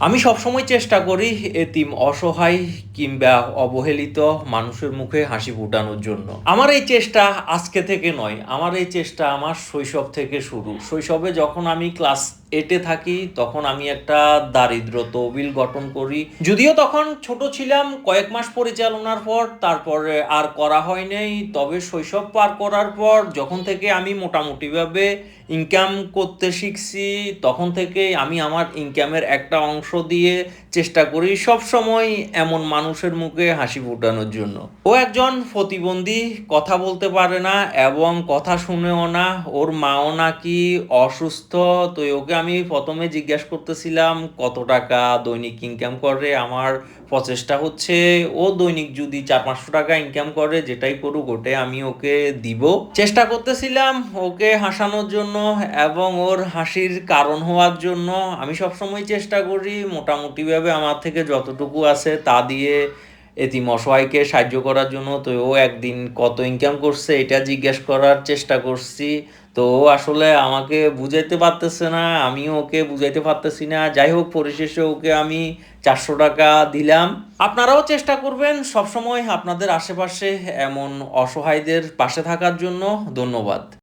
আমি সবসময় চেষ্টা করি এতিম, অসহায় কিংবা অবহেলিত মানুষের মুখে হাসি ফোটানোর জন্য। আমার এই চেষ্টা আজকে থেকে নয়, আমার এই চেষ্টা আমার শৈশব থেকে শুরু। শৈশবে যখন আমি ক্লাস 8 এ থাকি তখন আমি একটা দারিদ্র তহবিল গঠন করি। যদিও তখন ছোট ছিলাম, কয়েক মাস পরিচালনার পর তারপরে আর করা হয় নাই। তবে শৈশব পার করার পর যখন থেকে আমি মোটামুটিভাবে ইনকাম করতে শিখছি, তখন থেকেই আমি আমার ইনকামের একটা অংশ দিয়ে চেষ্টা করি সব সময় এমন মানুষের মুখে হাসি ফোটানোর জন্য। ও একজন প্রতিবন্ধী, কথা বলতে পারে না এবং কথা শুনেও না। ওর মাও নাকি অসুস্থ। তো ওকে আমি প্রথমে জিজ্ঞাসা করতেছিলাম কত টাকা দৈনিক ইনকাম করে। আমার প্রচেষ্টা হচ্ছে ও দৈনিক যদি 400-500 টাকা ইনকাম করে, যেটাই করুক ওটাই আমি ওকে দিব। চেষ্টা করতেছিলাম ওকে হাসানোর জন্য এবং ওর হাসির কারণ হওয়ার জন্য। আমি সবসময় চেষ্টা করি মোটামুটিভাবে আমার থেকে যতটুকু আছে তা দিয়ে এতিম অসহায়কে সাহায্য করার জন্য। তো ও একদিন কত ইনকাম করছে এটা জিজ্ঞেস করার চেষ্টা করছি। তো ও আসলে আমাকে বুঝাইতে পারতেছে না, আমিও ওকে বুঝাইতে পারতেছি না। যাই হোক, পরিশেষে ওকে আমি 400 টাকা দিলাম। আপনারাও চেষ্টা করবেন সবসময় আপনাদের আশেপাশে এমন অসহায়দের পাশে থাকার জন্য। ধন্যবাদ।